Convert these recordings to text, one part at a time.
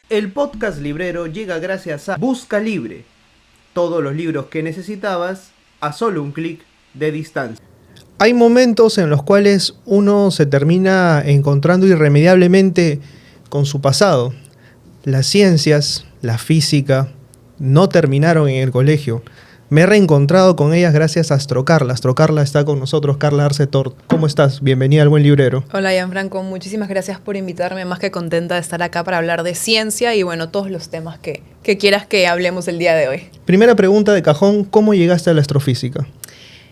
El podcast librero llega gracias a Busca Libre. Todos los libros que necesitabas a solo un clic de distancia. Hay momentos en los cuales uno se termina encontrando irremediablemente con su pasado. Las ciencias, la física, no terminaron en el colegio. Me he reencontrado con ellas gracias a Astrocarla. Astrocarla está con nosotros, Carla Arce Tort. ¿Cómo estás? Bienvenida al Buen Librero. Hola, Gianfranco. Muchísimas gracias por invitarme. Más que contenta de estar acá para hablar de ciencia y, bueno, todos los temas que quieras que hablemos el día de hoy. Primera pregunta de cajón, ¿cómo llegaste a la astrofísica?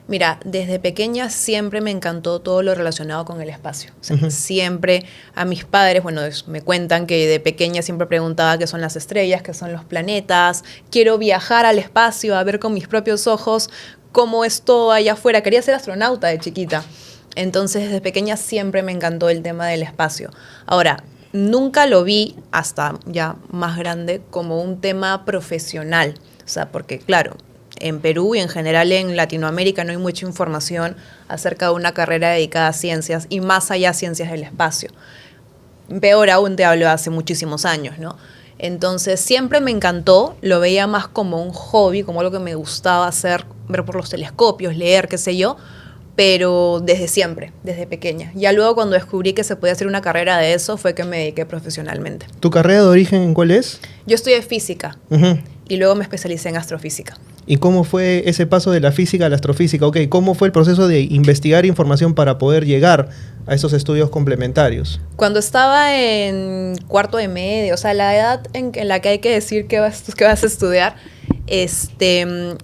Mira, desde pequeña siempre me encantó todo lo relacionado con el espacio. O sea, siempre a mis padres, bueno, me cuentan que de pequeña siempre preguntaba qué son las estrellas, qué son los planetas. Quiero viajar al espacio, a ver con mis propios ojos cómo es todo allá afuera. Quería ser astronauta de chiquita. Entonces, desde pequeña siempre me encantó el tema del espacio. Ahora, nunca lo vi, hasta ya más grande, como un tema profesional. O sea, porque, claro, en Perú y en general en Latinoamérica no hay mucha información acerca de una carrera dedicada a ciencias y más allá ciencias del espacio. Peor aún te hablo hace muchísimos años, ¿no? Entonces siempre me encantó, lo veía más como un hobby, como algo que me gustaba hacer, ver por los telescopios, leer, qué sé yo, pero desde siempre, desde pequeña. Ya luego cuando descubrí que se podía hacer una carrera de eso fue que me dediqué profesionalmente. ¿Tu carrera de origen cuál es? Yo estudié física y luego me especialicé en astrofísica. ¿Y cómo fue ese paso de la física a la astrofísica? Ok, ¿cómo fue el proceso de investigar información para poder llegar a esos estudios complementarios? Cuando estaba en cuarto de medio, o sea, la edad en la que hay que decir que vas a estudiar,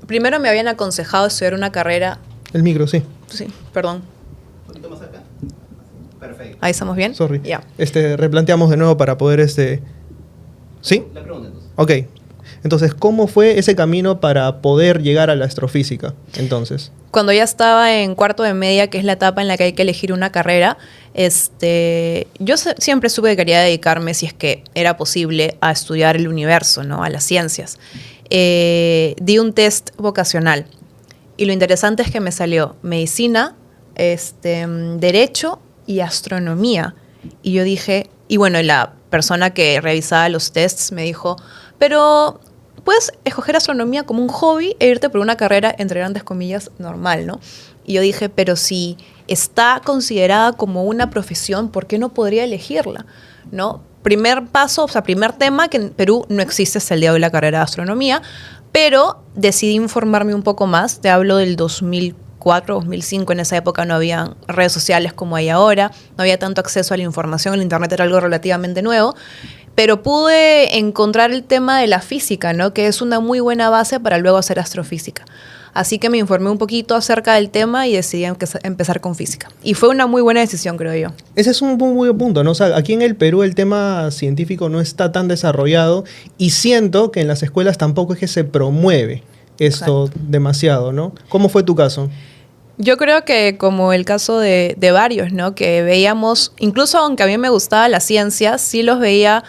primero me habían aconsejado estudiar una carrera. El micro, sí. Sí, perdón. ¿Un poquito más acá? Perfecto. ¿Ahí estamos bien? Sorry. Ya. Replanteamos de nuevo para poder ¿Sí? La pregunta entonces. Ok. Entonces, ¿cómo fue ese camino para poder llegar a la astrofísica, entonces? Cuando ya estaba en cuarto de media, que es la etapa en la que hay que elegir una carrera, yo siempre supe que quería dedicarme, si es que era posible, a estudiar el universo, ¿no? A las ciencias. Di un test vocacional y lo interesante es que me salió medicina, derecho y astronomía. Y yo dije, y bueno, la persona que revisaba los tests me dijo, pero puedes escoger astronomía como un hobby e irte por una carrera, entre grandes comillas, normal, ¿no? Y yo dije, pero si está considerada como una profesión, ¿por qué no podría elegirla? ¿No? Primer paso, o sea, primer tema, que en Perú no existe hasta el día de hoy la carrera de astronomía, pero decidí informarme un poco más. Te hablo del 2004, 2005, en esa época no había redes sociales como hay ahora, no había tanto acceso a la información, el internet era algo relativamente nuevo. Pero pude encontrar el tema de la física, ¿no? Que es una muy buena base para luego hacer astrofísica. Así que me informé un poquito acerca del tema y decidí empezar con física. Y fue una muy buena decisión, creo yo. Ese es un muy buen punto, ¿no? O sea, aquí en el Perú el tema científico no está tan desarrollado y siento que en las escuelas tampoco es que se promueve esto demasiado, ¿no? ¿Cómo fue tu caso? Yo creo que como el caso de varios, ¿no? Que veíamos, incluso aunque a mí me gustaba la ciencia, sí los veía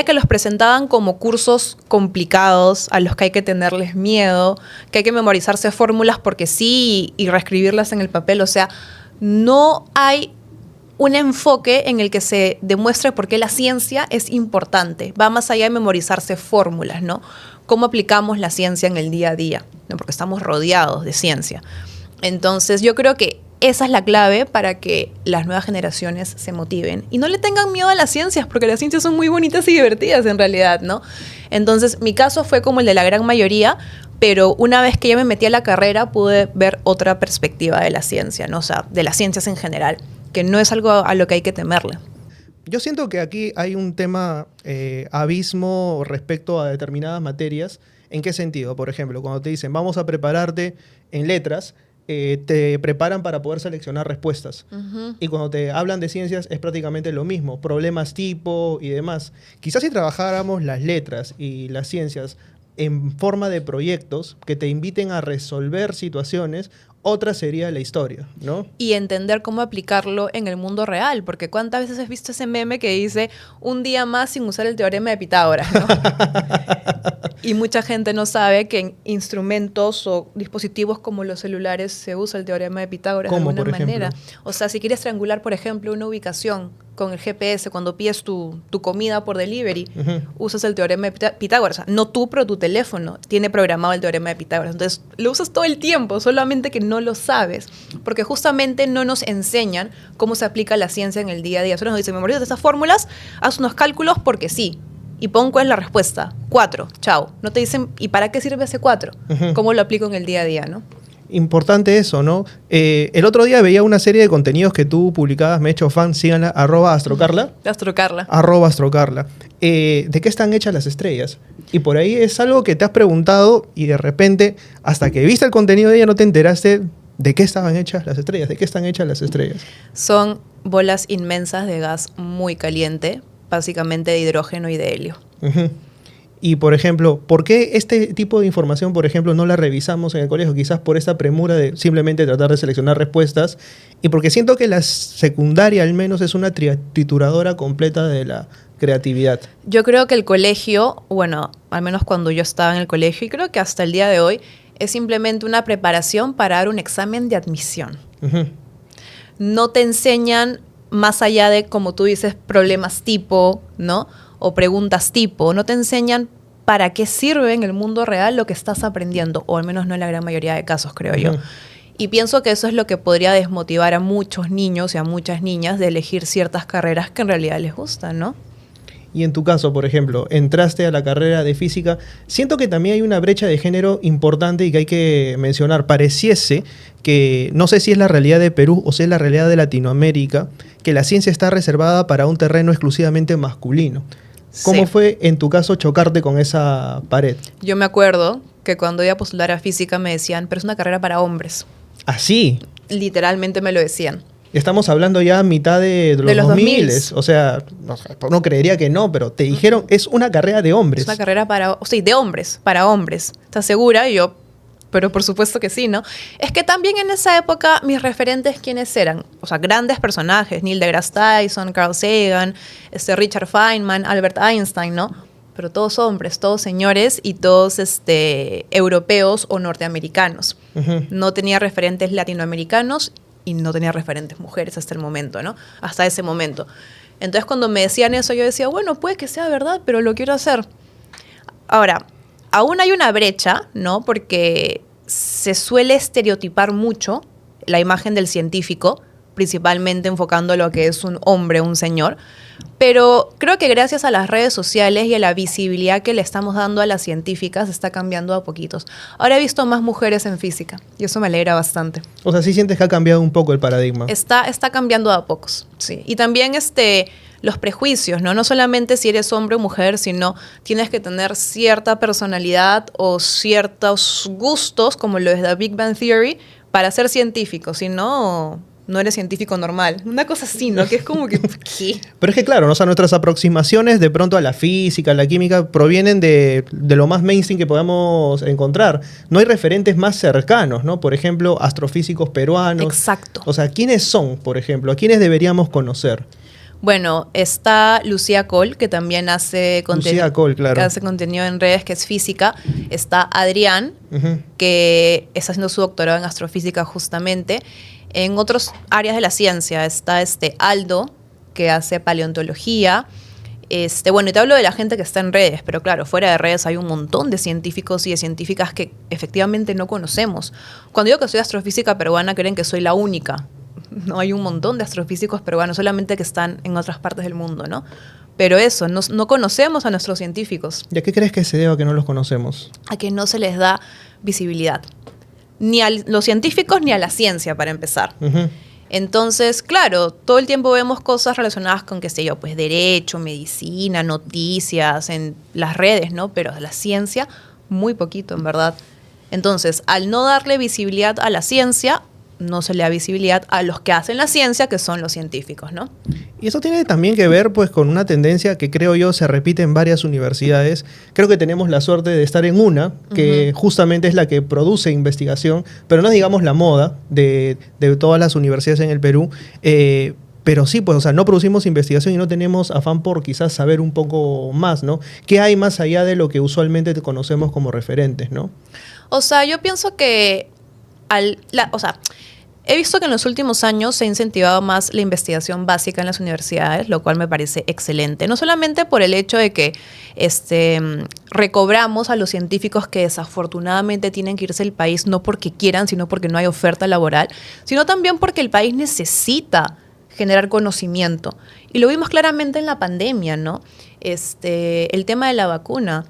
que los presentaban como cursos complicados a los que hay que tenerles miedo, que hay que memorizarse fórmulas porque sí y reescribirlas en el papel. O sea, no hay un enfoque en el que se demuestre por qué la ciencia es importante. Va más allá de memorizarse fórmulas, ¿no? Cómo aplicamos la ciencia en el día a día, ¿no? Porque estamos rodeados de ciencia. Entonces, yo creo que esa es la clave para que las nuevas generaciones se motiven y no le tengan miedo a las ciencias, porque las ciencias son muy bonitas y divertidas en realidad, ¿no? Entonces, mi caso fue como el de la gran mayoría, pero una vez que ya me metí a la carrera pude ver otra perspectiva de la ciencia, ¿no? O sea, de las ciencias en general, que no es algo a lo que hay que temerle. Yo siento que aquí hay un tema abismo respecto a determinadas materias. ¿En qué sentido? Por ejemplo, cuando te dicen, vamos a prepararte en letras, te preparan para poder seleccionar respuestas. Y cuando te hablan de ciencias es prácticamente lo mismo, problemas tipo y demás. Quizás si trabajáramos las letras y las ciencias en forma de proyectos que te inviten a resolver situaciones, otra sería la historia, ¿no? Y entender cómo aplicarlo en el mundo real, porque ¿cuántas veces has visto ese meme que dice un día más sin usar el teorema de Pitágoras, ¿no? Y mucha gente no sabe que en instrumentos o dispositivos como los celulares se usa el teorema de Pitágoras de alguna manera. O sea, si quieres triangular, por ejemplo, una ubicación con el GPS, cuando pides tu comida por delivery, Ujú. usas el teorema de Pitágoras. O sea, no tú, pero tu teléfono tiene programado el teorema de Pitágoras. Entonces, lo usas todo el tiempo, solamente que no lo sabes. Porque justamente no nos enseñan cómo se aplica la ciencia en el día a día. Solo nos dicen, memorízate estas fórmulas, haz unos cálculos porque sí. Y pon cuál es la respuesta. 4, chao. No te dicen, ¿y para qué sirve ese 4? Ujú. ¿Cómo lo aplico en el día a día, no? Importante eso, ¿no? El otro día veía una serie de contenidos que tú publicabas, me he hecho fan, síganla, @astrocarla. Astrocarla. @astrocarla. ¿De qué están hechas las estrellas? Y por ahí es algo que te has preguntado y de repente, hasta que viste el contenido de ella, no te enteraste de qué estaban hechas las estrellas, de qué están hechas las estrellas. Son bolas inmensas de gas muy caliente, básicamente de hidrógeno y de helio. Ujú. Y, por ejemplo, ¿por qué este tipo de información, por ejemplo, no la revisamos en el colegio? Quizás por esta premura de simplemente tratar de seleccionar respuestas. Y porque siento que la secundaria, al menos, es una trituradora completa de la creatividad. Yo creo que el colegio, bueno, al menos cuando yo estaba en el colegio, y creo que hasta el día de hoy, es simplemente una preparación para dar un examen de admisión. Ujú. No te enseñan más allá de, como tú dices, problemas tipo, ¿no? O preguntas tipo. No te enseñan para qué sirve en el mundo real lo que estás aprendiendo, o al menos no en la gran mayoría de casos, creo yo. Ujú. Y pienso que eso es lo que podría desmotivar a muchos niños y a muchas niñas de elegir ciertas carreras que en realidad les gustan, ¿no? Y en tu caso, por ejemplo, entraste a la carrera de física. Siento que también hay una brecha de género importante y que hay que mencionar. Pareciese que, no sé si es la realidad de Perú o si es la realidad de Latinoamérica, que la ciencia está reservada para un terreno exclusivamente masculino. ¿Cómo Sí. fue en tu caso chocarte con esa pared? Yo me acuerdo que cuando iba a postular a física me decían, pero es una carrera para hombres. Así. Literalmente me lo decían. Estamos hablando ya a mitad de los los 2000. 2000s. O sea, no creería que no, pero te dijeron, es una carrera de hombres. Es una carrera de hombres, para hombres. ¿Estás segura? Y yo, pero por supuesto que sí, ¿no? Es que también en esa época mis referentes, ¿quiénes eran? O sea, grandes personajes, Neil deGrasse Tyson, Carl Sagan, Richard Feynman, Albert Einstein, ¿no? Pero todos hombres, todos señores y todos europeos o norteamericanos. Ujú. No tenía referentes latinoamericanos y no tenía referentes mujeres hasta el momento, ¿no? Hasta ese momento. Entonces, cuando me decían eso, yo decía, bueno, puede que sea verdad, pero lo quiero hacer. Ahora, aún hay una brecha, ¿no? Porque se suele estereotipar mucho la imagen del científico, principalmente enfocando lo que es un hombre, un señor. Pero creo que gracias a las redes sociales y a la visibilidad que le estamos dando a las científicas, está cambiando a poquitos. Ahora he visto más mujeres en física y eso me alegra bastante. O sea, sí sientes que ha cambiado un poco el paradigma. Está cambiando a pocos, sí. Y también los prejuicios, ¿no? No solamente si eres hombre o mujer, sino tienes que tener cierta personalidad o ciertos gustos, como lo es The Big Bang Theory, para ser científico. Si no, no eres científico normal. Una cosa así, ¿no? Que es como que, ¿qué? Pero es que claro, ¿no? O sea, nuestras aproximaciones de pronto a la física, a la química, provienen de lo más mainstream que podamos encontrar. No hay referentes más cercanos, ¿no? Por ejemplo, astrofísicos peruanos. Exacto. O sea, ¿quiénes son, por ejemplo? ¿A quiénes deberíamos conocer? Bueno, está Lucía Cole, que también hace Lucía Cole, claro. que hace contenido en redes, que es física. Está Adrián, Ujú. que está haciendo su doctorado en astrofísica justamente. En otras áreas de la ciencia está Aldo, que hace paleontología. Bueno, y te hablo de la gente que está en redes, pero claro, fuera de redes hay un montón de científicos y de científicas que efectivamente no conocemos. Cuando digo que soy astrofísica peruana, creen que soy la única. No, hay un montón de astrofísicos peruanos, solamente que están en otras partes del mundo, ¿no? Pero eso, no conocemos a nuestros científicos, ¿Y a qué crees que se deba que no los conocemos? a que no se les da visibilidad. Ni a los científicos ni a la ciencia, para empezar. Ujú. Entonces, claro, todo el tiempo vemos cosas relacionadas con, qué sé yo, pues derecho, medicina, noticias, en las redes, ¿no? Pero la ciencia, muy poquito, en verdad. Entonces, al no darle visibilidad a la ciencia, no se le da visibilidad a los que hacen la ciencia, que son los científicos, ¿no? Y eso tiene también que ver pues con una tendencia que creo yo se repite en varias universidades. Creo que tenemos la suerte de estar en una que justamente es la que produce investigación, pero no digamos la moda de todas las universidades en el Perú. Pero sí, pues, o sea, no producimos investigación y no tenemos afán por quizás saber un poco más, ¿no? ¿Qué hay más allá de lo que usualmente te conocemos como referentes, ¿no? O sea, yo pienso que He visto que en los últimos años se ha incentivado más la investigación básica en las universidades, lo cual me parece excelente. No solamente por el hecho de que recobramos a los científicos que desafortunadamente tienen que irse del país, no porque quieran, sino porque no hay oferta laboral, sino también porque el país necesita generar conocimiento. Y lo vimos claramente en la pandemia, ¿no? El tema de la vacuna.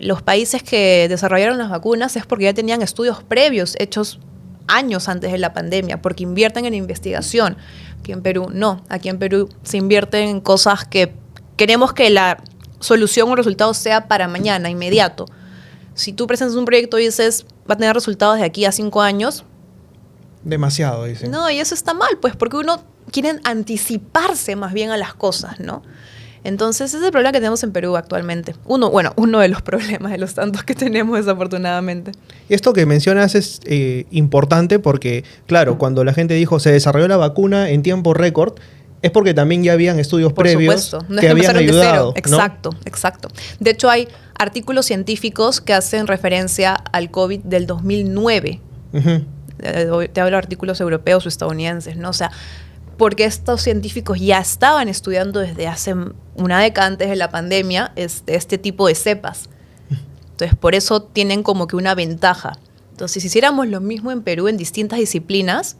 Los países que desarrollaron las vacunas es porque ya tenían estudios previos hechos años antes de la pandemia, porque invierten en investigación. Aquí en Perú no. Aquí en Perú se invierte en cosas que queremos que la solución o resultado sea para mañana, inmediato. Si tú presentas un proyecto y dices va a tener resultados de aquí a 5 años. Demasiado, dicen. No, y eso está mal, pues, porque uno quiere anticiparse más bien a las cosas, ¿no? Entonces, ese es el problema que tenemos en Perú actualmente. Uno de los problemas de los tantos que tenemos, desafortunadamente. Y esto que mencionas es importante porque, claro, cuando la gente dijo se desarrolló la vacuna en tiempo récord, es porque también ya habían estudios previos no que es habían ayudado. De cero. Exacto, ¿no? Exacto. De hecho, hay artículos científicos que hacen referencia al COVID del 2009. Uh-huh. Te hablo de artículos europeos o estadounidenses, ¿no? O sea, porque estos científicos ya estaban estudiando desde hace una década antes de la pandemia este tipo de cepas. Entonces, por eso tienen como que una ventaja. Entonces, si hiciéramos lo mismo en Perú en distintas disciplinas,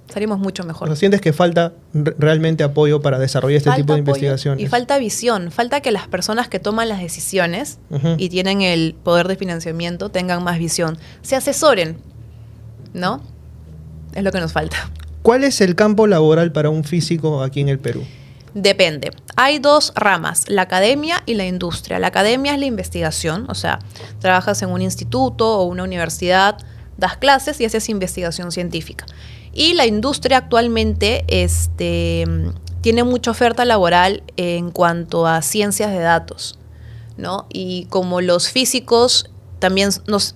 estaríamos mucho mejor. O sea, ¿sientes que falta realmente apoyo para desarrollar este tipo de investigaciones? Y falta visión, falta que las personas que toman las decisiones uh-huh. y tienen el poder de financiamiento tengan más visión, se asesoren, ¿no? Es lo que nos falta. ¿Cuál es el campo laboral para un físico aquí en el Perú? Depende. Hay dos ramas, la academia y la industria. La academia es la investigación, o sea, trabajas en un instituto o una universidad, das clases y haces investigación científica. Y la industria actualmente tiene mucha oferta laboral en cuanto a ciencias de datos, ¿no? Y como los físicos también nos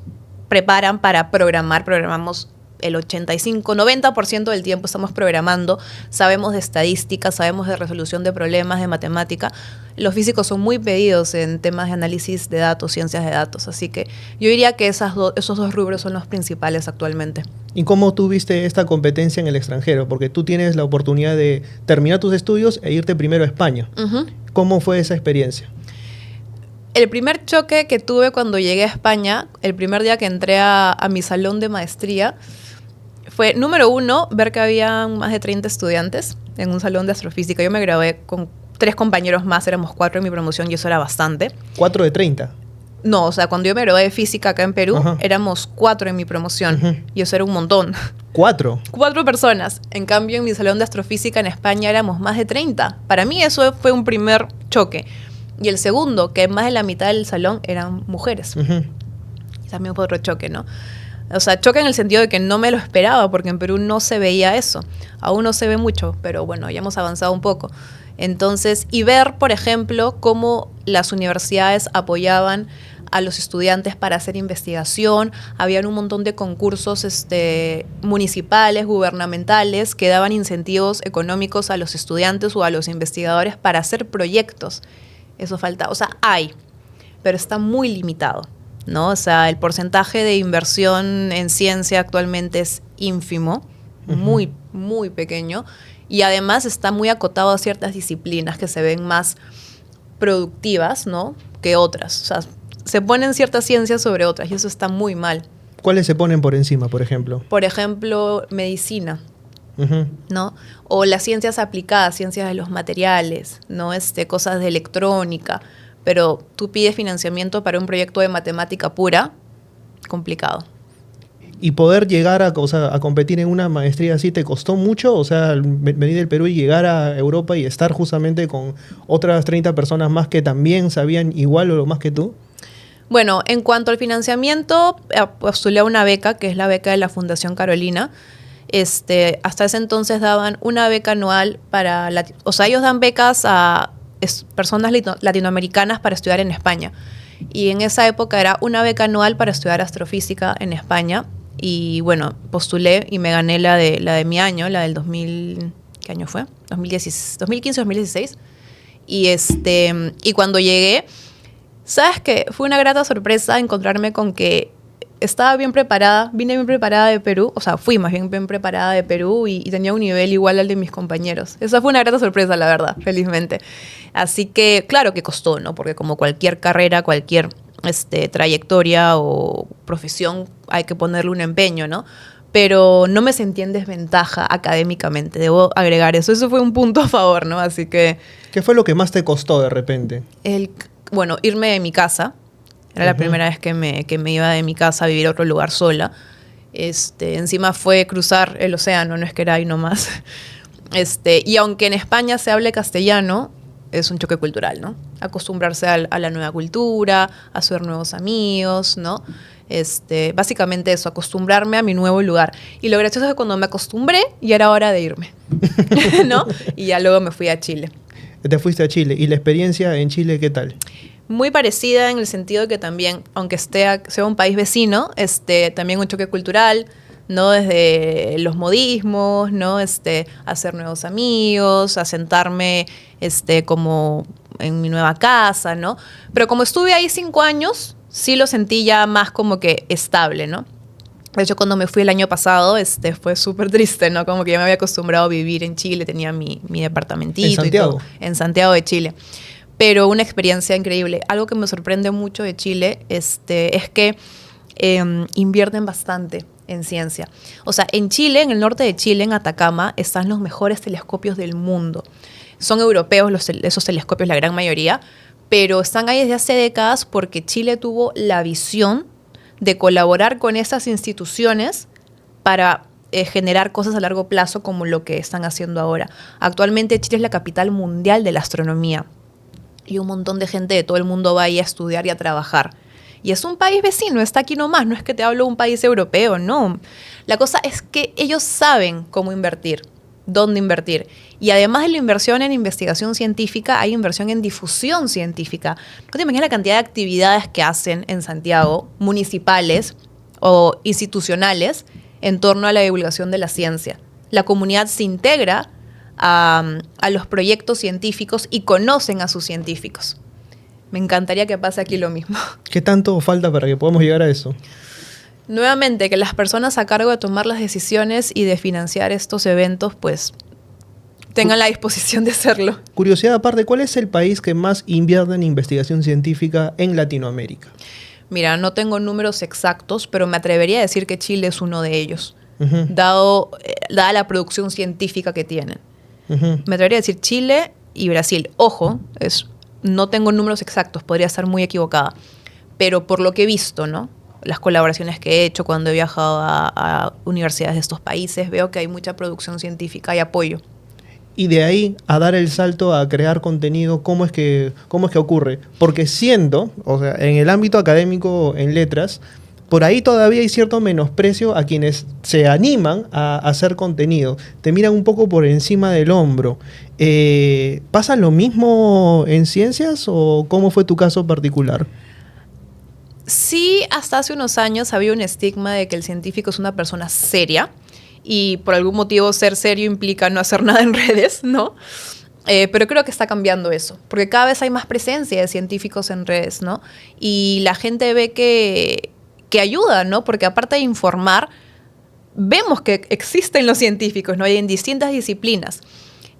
preparan para programamos el 85-90% del tiempo estamos programando, sabemos de estadística, sabemos de resolución de problemas, de matemática. Los físicos son muy pedidos en temas de análisis de datos, ciencias de datos, así que yo diría que esos dos rubros son los principales actualmente. ¿Y cómo tú viste esta competencia en el extranjero? Porque tú tienes la oportunidad de terminar tus estudios e irte primero a España. Uh-huh. ¿Cómo fue esa experiencia? El primer choque que tuve cuando llegué a España, el primer día que entré a mi salón de maestría, fue, número uno, ver que había más de 30 estudiantes en un salón de astrofísica. Yo me gradué con 3 compañeros más, éramos 4 en mi promoción y eso era bastante. ¿4 de 30? No, o sea, cuando yo me gradué de física acá en Perú, Ajá. éramos 4 en mi promoción Uh-huh. y eso era un montón. ¿4? 4 personas. En cambio, en mi salón de astrofísica en España éramos más de 30. Para mí eso fue un primer choque. Y el segundo, que más de la mitad del salón eran mujeres. Uh-huh. Y también fue otro choque, ¿no? O sea, choque en el sentido de que no me lo esperaba, porque en Perú no se veía eso. Aún no se ve mucho, pero bueno, ya hemos avanzado un poco. Entonces, y ver, por ejemplo, cómo las universidades apoyaban a los estudiantes para hacer investigación. Habían un montón de concursos municipales, gubernamentales, que daban incentivos económicos a los estudiantes o a los investigadores para hacer proyectos. Eso falta, o sea, hay, pero está muy limitado, ¿no? O sea, el porcentaje de inversión en ciencia actualmente es ínfimo, uh-huh. muy, muy pequeño, y además está muy acotado a ciertas disciplinas que se ven más productivas, ¿no?, que otras. O sea, se ponen ciertas ciencias sobre otras y eso está muy mal. ¿Cuáles se ponen por encima, por ejemplo? Por ejemplo, medicina. Uh-huh. ¿No? O las ciencias aplicadas, ciencias de los materiales, ¿no? Cosas de electrónica. Pero tú pides financiamiento para un proyecto de matemática pura, complicado. ¿Y poder llegar a competir en una maestría así te costó mucho? O sea, venir del Perú y llegar a Europa y estar justamente con otras 30 personas más que también sabían igual o más que tú. Bueno, en cuanto al financiamiento, postulé a una beca, que es la beca de la Fundación Carolina. Hasta ese entonces daban una beca anual para... O sea, ellos dan becas a personas latinoamericanas para estudiar en España. Y en esa época era una beca anual para estudiar astrofísica en España. Y bueno, postulé y me gané la de mi año, la del 2000... ¿Qué año fue? 2015-2016. Y cuando llegué, ¿sabes qué? Fue una grata sorpresa encontrarme con que estaba bien preparada, vine bien preparada de Perú, o sea, fui más bien preparada de Perú y tenía un nivel igual al de mis compañeros. Esa fue una grata sorpresa, la verdad, felizmente. Así que, claro que costó, ¿no? Porque como cualquier carrera, cualquier trayectoria o profesión, hay que ponerle un empeño, ¿no? Pero no me sentí en desventaja académicamente, debo agregar eso. Eso fue un punto a favor, ¿no? Así que... ¿Qué fue lo que más te costó de repente? Bueno, irme de mi casa. Era la primera vez que me iba de mi casa a vivir a otro lugar sola. Encima fue cruzar el océano, no es que era ahí nomás. Y aunque en España se hable castellano, es un choque cultural, ¿no? Acostumbrarse a la nueva cultura, a hacer nuevos amigos, ¿no? Básicamente eso, acostumbrarme a mi nuevo lugar. Y lo gracioso es que cuando me acostumbré, ya era hora de irme, ¿no? Y ya luego me fui a Chile. Te fuiste a Chile. ¿Y la experiencia en Chile qué tal? Muy parecida en el sentido de que también, aunque sea un país vecino, también un choque cultural, ¿no? Desde los modismos, ¿no? Hacer nuevos amigos, asentarme como en mi nueva casa, ¿no? Pero como estuve ahí 5 años, sí lo sentí ya más como que estable, ¿no? De hecho, cuando me fui el año pasado, fue súper triste, ¿no? Como que ya me había acostumbrado a vivir en Chile, tenía mi departamentito. ¿En Santiago? Y todo, en Santiago de Chile. Pero una experiencia increíble. Algo que me sorprende mucho de Chile es que invierten bastante en ciencia. O sea, en Chile, en el norte de Chile, en Atacama, están los mejores telescopios del mundo. Son europeos esos telescopios, la gran mayoría, pero están ahí desde hace décadas porque Chile tuvo la visión de colaborar con esas instituciones para generar cosas a largo plazo como lo que están haciendo ahora. Actualmente Chile es la capital mundial de la astronomía y un montón de gente de todo el mundo va ahí a estudiar y a trabajar. Y es un país vecino, está aquí nomás, no es que te hablo de un país europeo, no. La cosa es que ellos saben cómo invertir, dónde invertir. Y además de la inversión en investigación científica, hay inversión en difusión científica. No te imaginas la cantidad de actividades que hacen en Santiago, municipales o institucionales, en torno a la divulgación de la ciencia. La comunidad se integra a los proyectos científicos y conocen a sus científicos. Me encantaría que pase aquí lo mismo. ¿Qué tanto falta para que podamos llegar a eso? Nuevamente, que las personas a cargo de tomar las decisiones y de financiar estos eventos, pues, tengan la disposición de hacerlo. Curiosidad aparte, ¿cuál es el país que más invierte en investigación científica en Latinoamérica? Mira, no tengo números exactos, pero me atrevería a decir que Chile es uno de ellos, dada la producción científica que tienen. Me atrevería a decir Chile y Brasil. Ojo, no tengo números exactos, podría estar muy equivocada, pero por lo que he visto, ¿no? Las colaboraciones que he hecho cuando he viajado a universidades de estos países, veo que hay mucha producción científica y apoyo. Y de ahí a dar el salto a crear contenido, ¿cómo es que ocurre? Porque o sea, en el ámbito académico, en letras, por ahí todavía hay cierto menosprecio a quienes se animan a hacer contenido. Te miran un poco por encima del hombro. ¿Pasa lo mismo en ciencias o cómo fue tu caso particular? Sí, hasta hace unos años había un estigma de que el científico es una persona seria y por algún motivo ser serio implica no hacer nada en redes, ¿no? Pero creo que está cambiando eso, porque cada vez hay más presencia de científicos en redes, ¿no? Y la gente ve que ayuda, ¿no? Porque aparte de informar, vemos que existen los científicos, ¿no? Y en distintas disciplinas.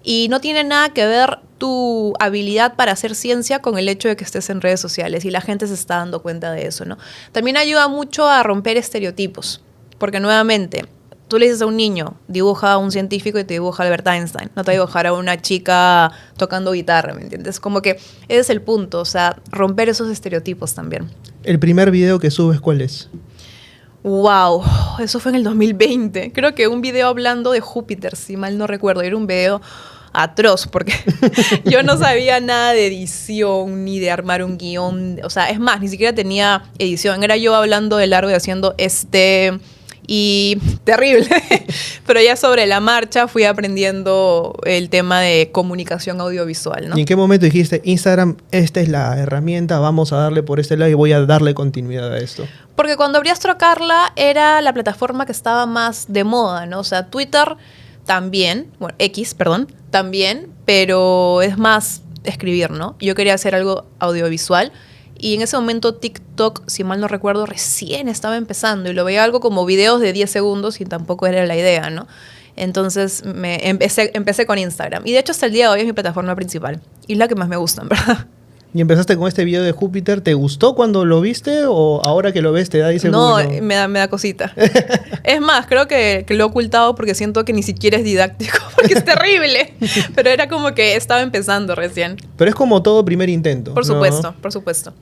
Y no tiene nada que ver tu habilidad para hacer ciencia con el hecho de que estés en redes sociales y la gente se está dando cuenta de eso, ¿no? También ayuda mucho a romper estereotipos, porque nuevamente, tú le dices a un niño, dibuja a un científico y te dibuja a Albert Einstein, no te va a dibujar a una chica tocando guitarra, ¿me entiendes? Como que ese es el punto, o sea, romper esos estereotipos también. ¿El primer video que subes cuál es? Wow, eso fue en el 2020. Creo que un video hablando de Júpiter, si mal no recuerdo. Era un video atroz porque yo no sabía nada de edición ni de armar un guión. O sea, es más, ni siquiera tenía edición. Era yo hablando de largo y haciendo y terrible. Pero ya sobre la marcha fui aprendiendo el tema de comunicación audiovisual, ¿no? ¿Y en qué momento dijiste, Instagram, esta es la herramienta, vamos a darle por este lado y voy a darle continuidad a esto? Porque cuando abrí Astrocarla era la plataforma que estaba más de moda, ¿no? O sea, Twitter también, bueno, X, perdón, también, pero es más escribir, ¿no? Yo quería hacer algo audiovisual Y en ese momento TikTok, si mal no recuerdo, recién estaba empezando y lo veía algo como videos de 10 segundos y tampoco era la idea, ¿no? Entonces empecé con Instagram. Y de hecho hasta el día de hoy es mi plataforma principal. Y es la que más me gusta, en verdad. Y empezaste con este video de Júpiter. ¿Te gustó cuando lo viste o ahora que lo ves te da dice No, "Uy, me da cosita. Es más, creo que lo he ocultado porque siento que ni siquiera es didáctico, porque es terrible. Pero era como que estaba empezando recién. Pero es como todo primer intento. Por ¿no? supuesto, por supuesto.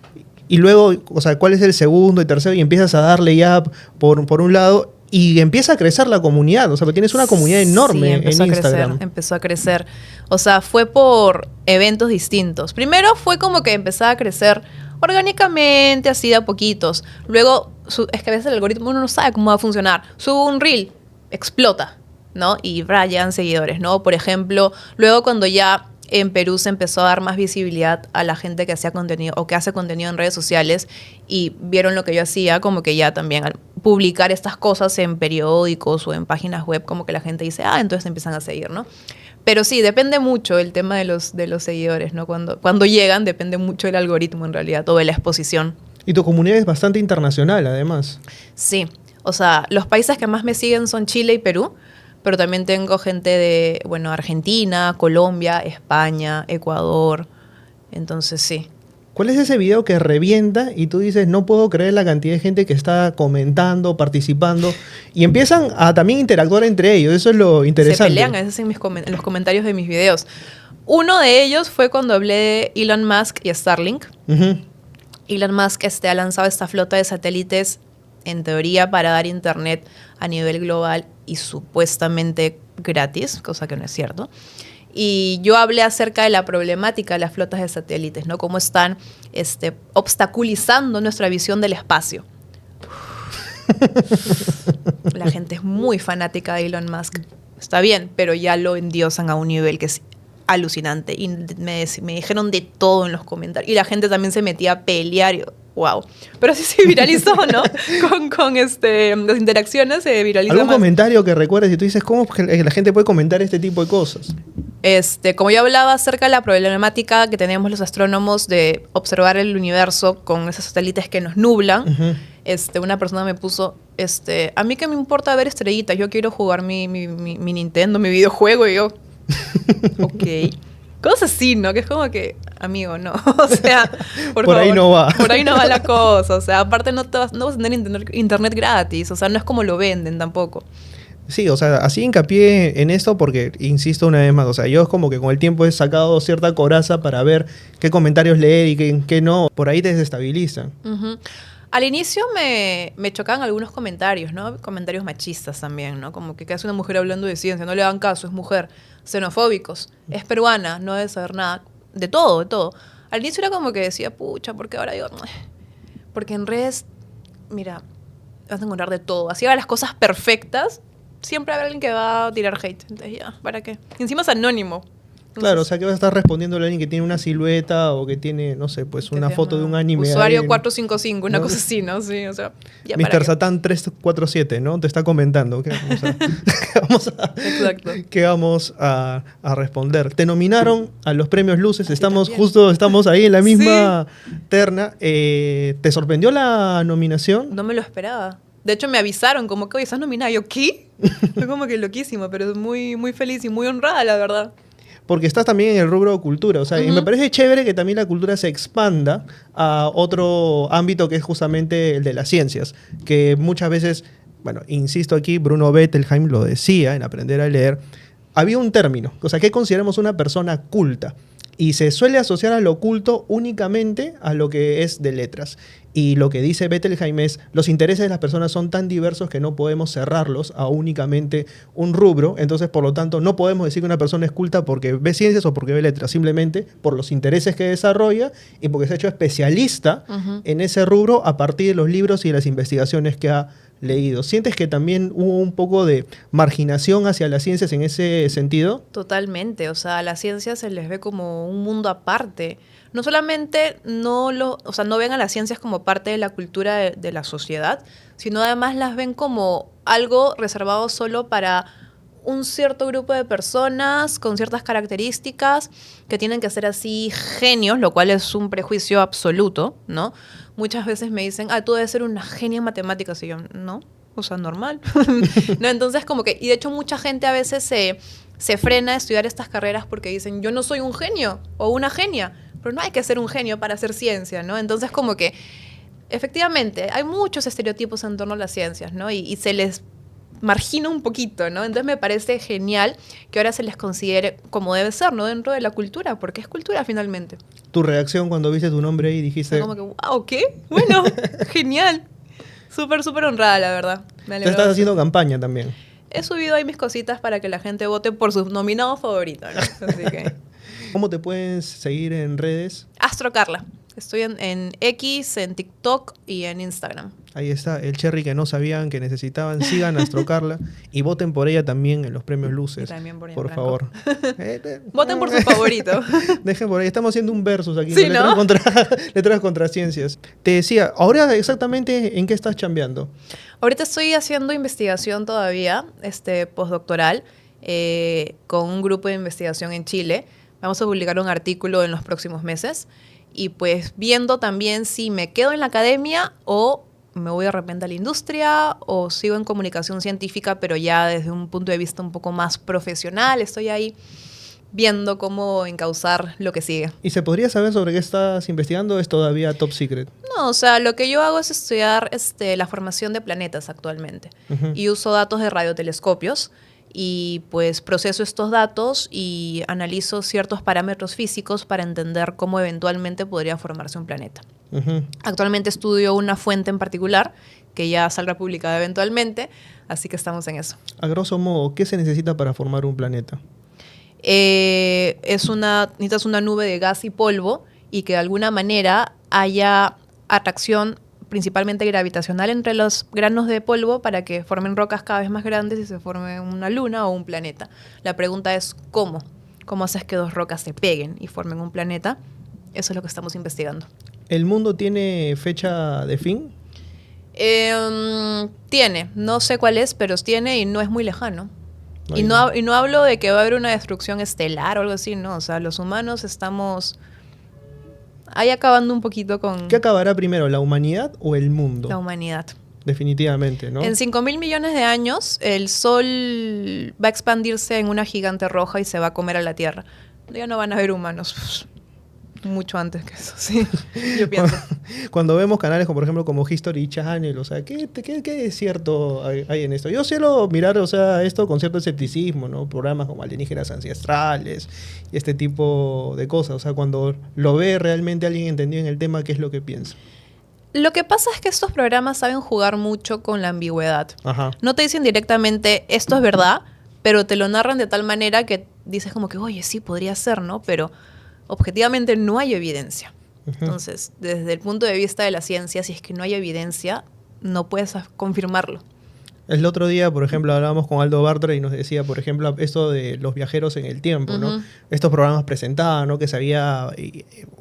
Y luego, o sea, ¿cuál es el segundo y tercero? Y empiezas a darle ya por un lado y empieza a crecer la comunidad. O sea, que tienes una comunidad enorme en Instagram. Empezó a crecer. O sea, fue por eventos distintos. Primero fue como que empezaba a crecer orgánicamente, así de a poquitos. Luego, es que a veces el algoritmo uno no sabe cómo va a funcionar. Subo un reel, explota, ¿no? Y llegan seguidores, ¿no? Por ejemplo, luego cuando ya en Perú se empezó a dar más visibilidad a la gente que hacía contenido o que hace contenido en redes sociales y vieron lo que yo hacía, como que ya también al publicar estas cosas en periódicos o en páginas web, como que la gente dice, entonces empiezan a seguir, ¿no? Pero sí, depende mucho el tema de los seguidores, ¿no? Cuando llegan, depende mucho del algoritmo en realidad, o de la exposición. Y tu comunidad es bastante internacional, además. Sí, o sea, los países que más me siguen son Chile y Perú, pero también tengo gente de, Argentina, Colombia, España, Ecuador, entonces sí. ¿Cuál es ese video que revienta y tú dices, no puedo creer la cantidad de gente que está comentando, participando y empiezan a también interactuar entre ellos? Eso es lo interesante. Se pelean a veces en los comentarios de mis videos. Uno de ellos fue cuando hablé de Elon Musk y Starlink. Uh-huh. Elon Musk ha lanzado esta flota de satélites en teoría para dar internet a nivel global y supuestamente gratis, cosa que no es cierto. Y yo hablé acerca de la problemática de las flotas de satélites, ¿no? Cómo están obstaculizando nuestra visión del espacio. La gente es muy fanática de Elon Musk. Está bien, pero ya lo endiosan a un nivel que es alucinante. Y me dijeron de todo en los comentarios. Y la gente también se metía a pelear. Y, wow. Pero sí se viralizó, ¿no? con las interacciones se viralizó. ¿Algún más. comentario que recuerdes y tú dices, cómo la gente puede comentar este tipo de cosas? Como yo hablaba acerca de la problemática que tenemos los astrónomos de observar el universo con esos satélites que nos nublan, Uh-huh. Una persona me puso, a mí qué me importa ver estrellitas, yo quiero jugar mi Nintendo, mi videojuego, y yo, ok. Cosas así, ¿no? Que es como que, amigo, no. O sea, por favor, ahí no va. Por ahí no va la cosa. O sea, aparte no vas a tener internet gratis. O sea, no es como lo venden tampoco. Sí, o sea, así hincapié en esto porque, insisto una vez más, o sea, yo es como que con el tiempo he sacado cierta coraza para ver qué comentarios leer y qué no. Por ahí te desestabilizan. Uh-huh. Al inicio me chocaban algunos comentarios, ¿no? Comentarios machistas también, ¿no? Como que hace una mujer hablando de ciencia, no le dan caso, es mujer. Xenofóbicos, es peruana, no debe saber nada. De todo, de todo. Al inicio era como que decía, pucha, porque ahora digo... Porque en redes, mira, vas a encontrar de todo. Así haga las cosas perfectas, siempre va a haber alguien que va a tirar hate. Entonces ya, ¿para qué? Y encima es anónimo. Entonces, claro, o sea, que vas a estar respondiéndole a alguien que tiene una silueta o que tiene, no sé, pues una foto de un anime. Usuario ahí, 455, una ¿no? cosa así, ¿no? Sí, o sea, ya Mr. Satan 347, ¿no? Te está comentando. ¿Qué Exacto. ¿Qué vamos a responder? Te nominaron a los premios Luces, estamos ahí en la misma terna. ¿Te sorprendió la nominación? No me lo esperaba. De hecho, me avisaron como que, oye, ¿estás nominada? Yo, ¿qué? Fue como que loquísimo, pero muy, muy feliz y muy honrada, la verdad. Porque estás también en el rubro cultura, o sea, y me parece chévere que también la cultura se expanda a otro ámbito que es justamente el de las ciencias, que muchas veces, bueno, insisto aquí, Bruno Bettelheim lo decía en Aprender a Leer, había un término, o sea, ¿qué consideramos una persona culta? Y se suele asociar a lo oculto únicamente a lo que es de letras. Y lo que dice Bettelheim es, los intereses de las personas son tan diversos que no podemos cerrarlos a únicamente un rubro. Entonces, por lo tanto, no podemos decir que una persona es culta porque ve ciencias o porque ve letras. Simplemente por los intereses que desarrolla y porque se ha hecho especialista en ese rubro a partir de los libros y de las investigaciones que ha leído. ¿Sientes que también hubo un poco de marginación hacia las ciencias en ese sentido? Totalmente, o sea, a las ciencias se les ve como un mundo aparte. No solamente no ven a las ciencias como parte de la cultura de la sociedad, sino además las ven como algo reservado solo para un cierto grupo de personas con ciertas características que tienen que ser así genios, lo cual es un prejuicio absoluto, ¿no? Muchas veces me dicen, tú debes ser una genia en matemáticas, y yo, no, o sea, normal. ¿No? Entonces, como que, y de hecho mucha gente a veces se frena a estudiar estas carreras porque dicen, yo no soy un genio o una genia, pero no hay que ser un genio para hacer ciencia, ¿no? Entonces, como que, efectivamente, hay muchos estereotipos en torno a las ciencias, ¿no? Y se les margina un poquito, ¿no? Entonces me parece genial que ahora se les considere como debe ser, ¿no? Dentro de la cultura, porque es cultura finalmente. Tu reacción cuando viste tu nombre ahí dijiste... Como que, wow, ¿qué? Bueno, genial. Súper, súper honrada, la verdad. Me Te estás haciendo campaña también. He subido ahí mis cositas para que la gente vote por sus nominados favoritos, ¿no? Así que... ¿Cómo te pueden seguir en redes? Astro Carla. Estoy en X, en TikTok y en Instagram. Ahí está, el cherry que no sabían que necesitaban. Sigan a Astro Carla y voten por ella también en los premios Luces. Y también por favor. Voten por su favorito. Dejen por ahí. Estamos haciendo un versus aquí. Sí, ¿no? Letras contra ciencias. Te decía, ahora exactamente en qué estás chambeando. Ahorita estoy haciendo investigación todavía, postdoctoral, con un grupo de investigación en Chile. Vamos a publicar un artículo en los próximos meses. Y pues viendo también si me quedo en la academia o me voy de repente a la industria o sigo en comunicación científica, pero ya desde un punto de vista un poco más profesional. Estoy ahí viendo cómo encauzar lo que sigue. ¿Y se podría saber sobre qué estás investigando o es todavía top secret? No, o sea, lo que yo hago es estudiar la formación de planetas actualmente. Y uso datos de radiotelescopios. Y pues proceso estos datos y analizo ciertos parámetros físicos para entender cómo eventualmente podría formarse un planeta. Actualmente estudio una fuente en particular que ya saldrá publicada eventualmente, así que estamos en eso. A grosso modo, ¿qué se necesita para formar un planeta? Necesitas una nube de gas y polvo y que de alguna manera haya atracción principalmente gravitacional entre los granos de polvo para que formen rocas cada vez más grandes y se forme una luna o un planeta. La pregunta es ¿cómo? ¿Cómo haces que dos rocas se peguen y formen un planeta? Eso es lo que estamos investigando. ¿El mundo tiene fecha de fin? Tiene, no sé cuál es, pero tiene y no es muy lejano. Y no hablo de que va a haber una destrucción estelar o algo así, no. O sea, los humanos estamos... ahí acabando un poquito con... ¿Qué acabará primero, la humanidad o el mundo? La humanidad. Definitivamente, ¿no? En 5.000 millones de años, el Sol va a expandirse en una gigante roja y se va a comer a la Tierra. Ya no van a haber humanos. Mucho antes que eso, sí. Yo pienso. Cuando vemos canales como, por ejemplo, como History Channel, o sea, ¿qué es cierto hay en esto? Yo suelo mirar, o sea, esto con cierto escepticismo, ¿no? Programas como Alienígenas Ancestrales y este tipo de cosas. O sea, cuando lo ve realmente alguien entendido en el tema, ¿qué es lo que piensa? Lo que pasa es que estos programas saben jugar mucho con la ambigüedad. Ajá. No te dicen directamente, esto es verdad, pero te lo narran de tal manera que dices como que, oye, sí, podría ser, ¿no? Pero objetivamente no hay evidencia. Entonces, desde el punto de vista de la ciencia, si es que no hay evidencia, no puedes confirmarlo. El otro día, por ejemplo, hablábamos con Aldo Bartra y nos decía, por ejemplo, esto de los viajeros en el tiempo, ¿no? Estos programas presentaban, ¿no? Que se había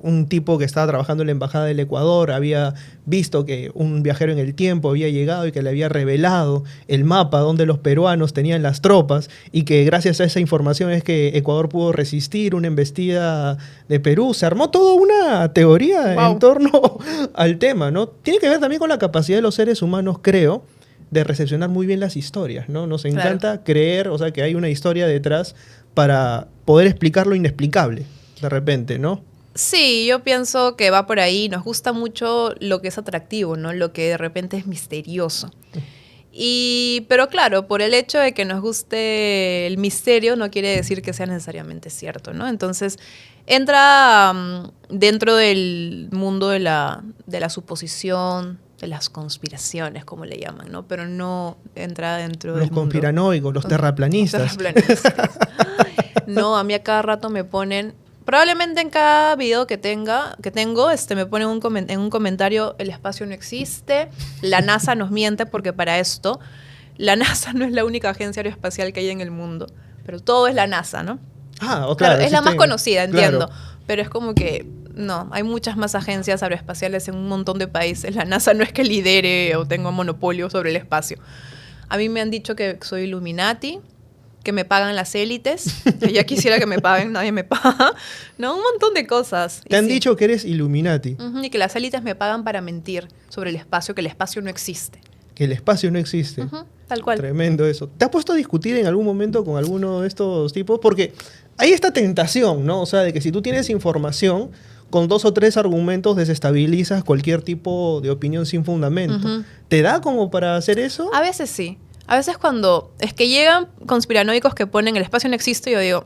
un tipo que estaba trabajando en la Embajada del Ecuador, había visto que un viajero en el tiempo había llegado y que le había revelado el mapa donde los peruanos tenían las tropas y que gracias a esa información es que Ecuador pudo resistir una embestida de Perú. Se armó toda una teoría en torno al tema, ¿no? Tiene que ver también con la capacidad de los seres humanos, creo, de recepcionar muy bien las historias, ¿no? Nos encanta creer, o sea, que hay una historia detrás para poder explicar lo inexplicable, de repente, ¿no? Sí, yo pienso que va por ahí. Nos gusta mucho lo que es atractivo, ¿no? Lo que de repente es misterioso. Pero claro, por el hecho de que nos guste el misterio no quiere decir que sea necesariamente cierto, ¿no? Entonces, entra dentro del mundo de la suposición, de las conspiraciones, como le llaman, ¿no? Pero no entra dentro del mundo. Los conspiranoicos, los terraplanistas. No, a mí a cada rato me ponen... Probablemente en cada video que tengo, me ponen en un comentario, el espacio no existe, la NASA nos miente porque para esto, la NASA no es la única agencia aeroespacial que hay en el mundo, pero todo es la NASA, ¿no? Claro, es la más conocida, entiendo, claro. Pero es como que, no, hay muchas más agencias aeroespaciales en un montón de países, la NASA no es que lidere o tenga monopolio sobre el espacio. A mí me han dicho que soy Illuminati, que me pagan las élites. Yo ya quisiera que me paguen, nadie me paga. ¿No? Un montón de cosas. Te han dicho que eres Illuminati, Y que las élites me pagan para mentir sobre el espacio, que el espacio no existe. que el espacio no existe. Tal cual. Tremendo eso. ¿Te has puesto a discutir en algún momento con alguno de estos tipos? Porque hay esta tentación, ¿no? O sea, de que si tú tienes información, con 2 o 3 argumentos desestabilizas cualquier tipo de opinión sin fundamento. ¿Te da como para hacer eso? A veces sí. A veces cuando es que llegan conspiranoicos que ponen el espacio no existe, yo digo...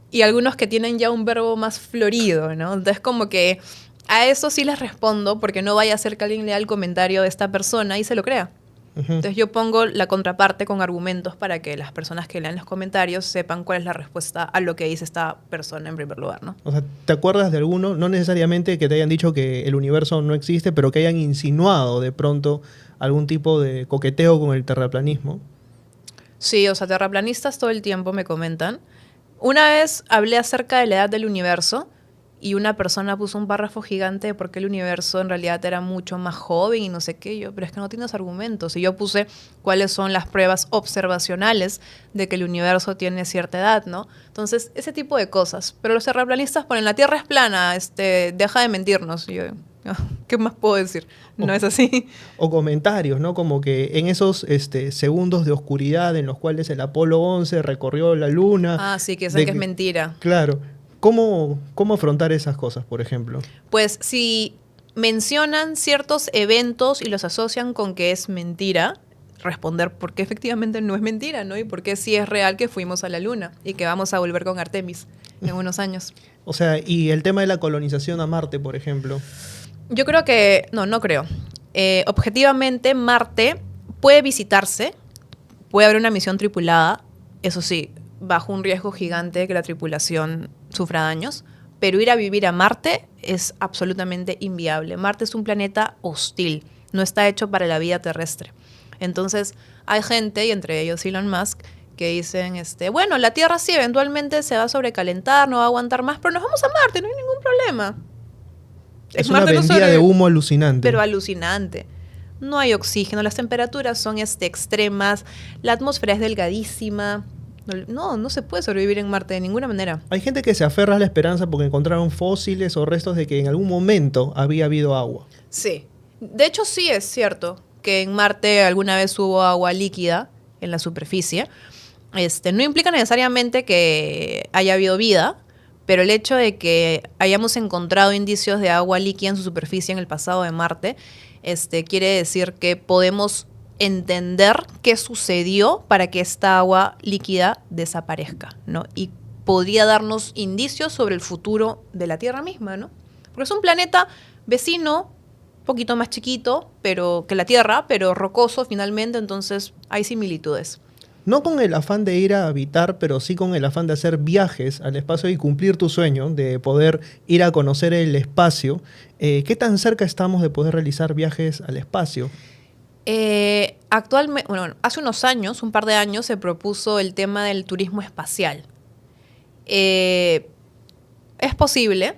y algunos que tienen ya un verbo más florido, ¿no? Entonces como que a eso sí les respondo porque no vaya a ser que alguien lea el comentario de esta persona y se lo crea. Entonces yo pongo la contraparte con argumentos para que las personas que lean los comentarios sepan cuál es la respuesta a lo que dice esta persona en primer lugar, ¿no? O sea, ¿te acuerdas de alguno? No necesariamente que te hayan dicho que el universo no existe, pero que hayan insinuado de pronto algún tipo de coqueteo con el terraplanismo. Sí, o sea, terraplanistas todo el tiempo me comentan. Una vez hablé acerca de la edad del universo y una persona puso un párrafo gigante de por qué el universo en realidad era mucho más joven y no sé qué. Yo, pero es que no tienes argumentos. Y yo puse cuáles son las pruebas observacionales de que el universo tiene cierta edad, ¿no? Entonces, ese tipo de cosas. Pero los terraplanistas ponen, la Tierra es plana, deja de mentirnos. Y yo, ¿qué más puedo decir? No es así. O comentarios, ¿no? Como que en esos segundos de oscuridad en los cuales el Apolo 11 recorrió la Luna. Ah, sí, que dicen que es mentira. Claro. ¿Cómo afrontar esas cosas, por ejemplo? Pues si mencionan ciertos eventos y los asocian con que es mentira, responder por qué efectivamente no es mentira, ¿no? Y por qué sí es real que fuimos a la Luna y que vamos a volver con Artemis en unos años. O sea, y el tema de la colonización a Marte, por ejemplo. Yo creo que... No creo. Objetivamente, Marte puede visitarse, puede haber una misión tripulada, eso sí, bajo un riesgo gigante de que la tripulación sufra daños, pero ir a vivir a Marte es absolutamente inviable. Marte es un planeta hostil, no está hecho para la vida terrestre. Entonces, hay gente, y entre ellos Elon Musk, que dicen, bueno, la Tierra sí eventualmente se va a sobrecalentar, no va a aguantar más, pero nos vamos a Marte, no hay ningún problema. Es una vendida de humo alucinante. Pero alucinante. No hay oxígeno, las temperaturas son extremas, la atmósfera es delgadísima. No se puede sobrevivir en Marte de ninguna manera. Hay gente que se aferra a la esperanza porque encontraron fósiles o restos de que en algún momento había habido agua. Sí. De hecho, sí es cierto que en Marte alguna vez hubo agua líquida en la superficie. No implica necesariamente que haya habido vida, pero el hecho de que hayamos encontrado indicios de agua líquida en su superficie en el pasado de Marte, quiere decir que podemos entender qué sucedió para que esta agua líquida desaparezca, ¿no? Y podría darnos indicios sobre el futuro de la Tierra misma, ¿no? Porque es un planeta vecino, un poquito más chiquito pero que la Tierra, pero rocoso finalmente, entonces hay similitudes. No con el afán de ir a habitar, pero sí con el afán de hacer viajes al espacio y cumplir tu sueño, de poder ir a conocer el espacio. ¿Qué tan cerca estamos de poder realizar viajes al espacio? Actualmente, hace unos años, un par de años, se propuso el tema del turismo espacial. Es posible,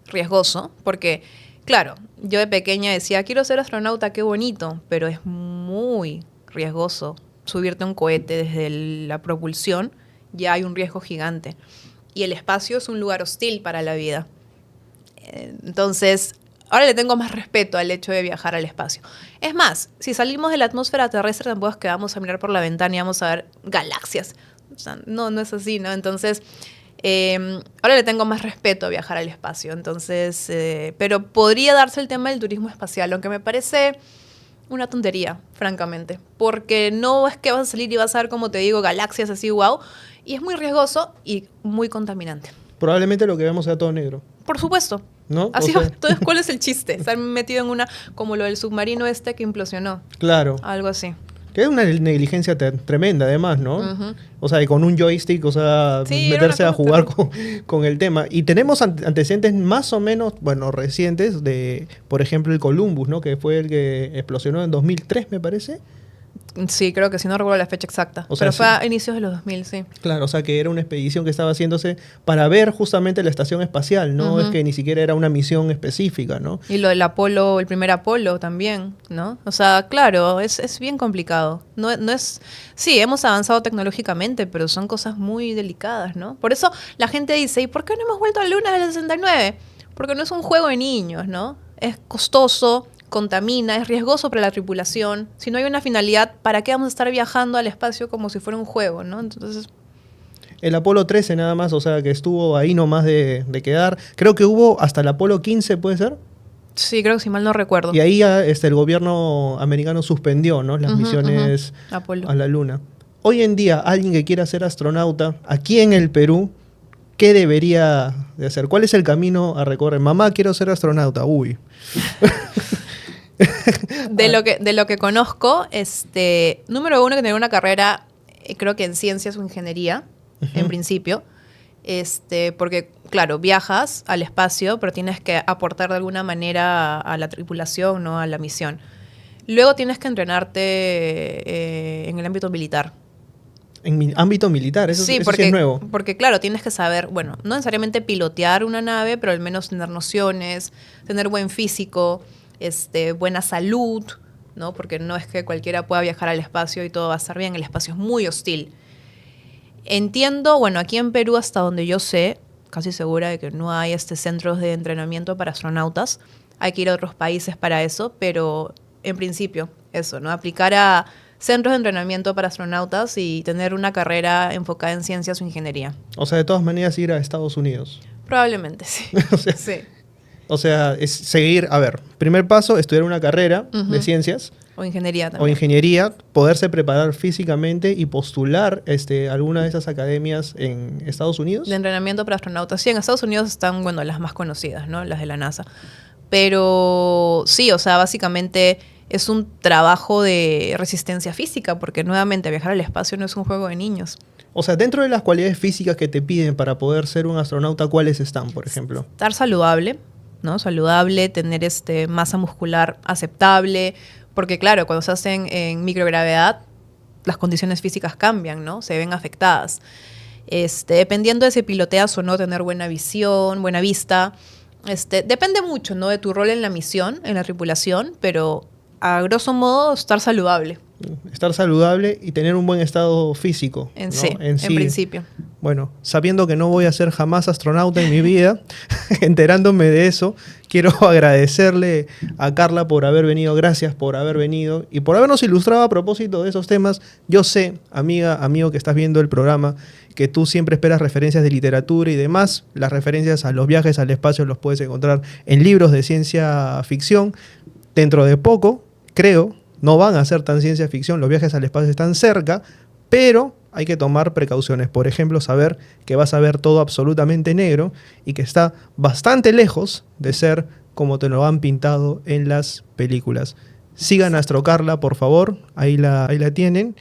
riesgoso, porque, claro, yo de pequeña decía, quiero ser astronauta, qué bonito, pero es muy riesgoso subirte a un cohete desde la propulsión, ya hay un riesgo gigante. Y el espacio es un lugar hostil para la vida. Entonces, ahora le tengo más respeto al hecho de viajar al espacio. Es más, si salimos de la atmósfera terrestre, tampoco es que vamos a mirar por la ventana y vamos a ver galaxias. O sea, no es así, ¿no? Entonces, ahora le tengo más respeto a viajar al espacio. Entonces, pero podría darse el tema del turismo espacial, aunque me parece una tontería, francamente. Porque no es que vas a salir y vas a ver, como te digo, galaxias así, wow. Y es muy riesgoso y muy contaminante. Probablemente lo que vemos sea todo negro. Por supuesto. ¿No? Así, entonces, ¿cuál es el chiste? Estar metido en una, como lo del submarino que implosionó. Claro. Algo así. Que es una negligencia tremenda, además, ¿no? Uh-huh. O sea, y con un joystick, o sea, sí, meterse a jugar con el tema. Y tenemos antecedentes más o menos, recientes de, por ejemplo, el Columbus, ¿no? Que fue el que explosionó en 2003, me parece. Sí, creo que sí, no recuerdo la fecha exacta. O sea, Pero fue sí. a inicios de los 2000, sí. Claro, o sea que era una expedición que estaba haciéndose para ver justamente la estación espacial, no es que ni siquiera era una misión específica, ¿no? Y lo del Apolo, el primer Apolo también, ¿no? O sea, claro, es bien complicado. No es... Sí, hemos avanzado tecnológicamente, pero son cosas muy delicadas, ¿no? Por eso la gente dice, ¿y por qué no hemos vuelto a la Luna desde el 69? Porque no es un juego de niños, ¿no? Es costoso, contamina, es riesgoso para la tripulación. Si no hay una finalidad, ¿para qué vamos a estar viajando al espacio como si fuera un juego, ¿no? Entonces... El Apolo 13 nada más, o sea que estuvo ahí nomás de quedar. Creo que hubo hasta el Apolo 15, ¿puede ser? Sí, creo que si mal no recuerdo. Y ahí ya, el gobierno americano suspendió, ¿no?, las misiones Apolo. a la Luna. Hoy en día, alguien que quiera ser astronauta, aquí en el Perú, ¿qué debería de hacer? ¿Cuál es el camino a recorrer? Mamá, quiero ser astronauta. Uy. De lo que conozco, número uno, que tener una carrera, creo que en ciencias o ingeniería, en principio. Porque, claro, viajas al espacio, pero tienes que aportar de alguna manera a la tripulación, ¿no? A la misión. Luego tienes que entrenarte en el ámbito militar. En mi ámbito militar, eso sí porque, es nuevo. Porque, claro, tienes que saber, bueno, no necesariamente pilotear una nave, pero al menos tener nociones, tener buen físico, buena salud, ¿no? Porque no es que cualquiera pueda viajar al espacio y todo va a estar bien. El espacio es muy hostil. Entiendo, bueno, aquí en Perú, hasta donde yo sé, casi segura de que no hay centros de entrenamiento para astronautas. Hay que ir a otros países para eso, pero en principio, eso, ¿no? Aplicar a centros de entrenamiento para astronautas y tener una carrera enfocada en ciencias o ingeniería. O sea, de todas maneras ir a Estados Unidos. Probablemente, sí. Sí. O sea, es seguir, a ver, primer paso, estudiar una carrera de ciencias. O ingeniería también. O ingeniería, poderse preparar físicamente y postular alguna de esas academias en Estados Unidos. De entrenamiento para astronautas. Sí, en Estados Unidos están, bueno, las más conocidas, ¿no? Las de la NASA. Pero sí, o sea, básicamente es un trabajo de resistencia física, porque nuevamente viajar al espacio no es un juego de niños. O sea, dentro de las cualidades físicas que te piden para poder ser un astronauta, ¿cuáles están, por ejemplo? Estar saludable, ¿no? Saludable, tener masa muscular aceptable, porque claro, cuando se hacen en microgravedad, las condiciones físicas cambian, ¿no? Se ven afectadas. Dependiendo de si piloteas o no, tener buena visión, buena vista. Depende mucho, ¿no? De tu rol en la misión, en la tripulación, pero a grosso modo estar saludable. Estar saludable y tener un buen estado físico. En ¿no? sí, en principio. Bueno, sabiendo que no voy a ser jamás astronauta en mi vida, enterándome de eso, quiero agradecerle a Carla por haber venido. Gracias por haber venido y por habernos ilustrado a propósito de esos temas. Yo sé, amiga, amigo que estás viendo el programa, que tú siempre esperas referencias de literatura y demás. Las referencias a los viajes al espacio los puedes encontrar en libros de ciencia ficción. Dentro de poco, creo, no van a ser tan ciencia ficción, los viajes al espacio están cerca, pero hay que tomar precauciones. Por ejemplo, saber que vas a ver todo absolutamente negro y que está bastante lejos de ser como te lo han pintado en las películas. Sigan a Astro Carla, por favor, ahí la tienen.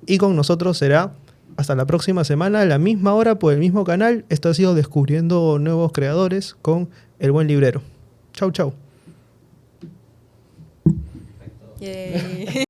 Y con nosotros será hasta la próxima semana, a la misma hora, por el mismo canal. Esto ha sido Descubriendo Nuevos Creadores con El Buen Librero. Chau, chau. Yay.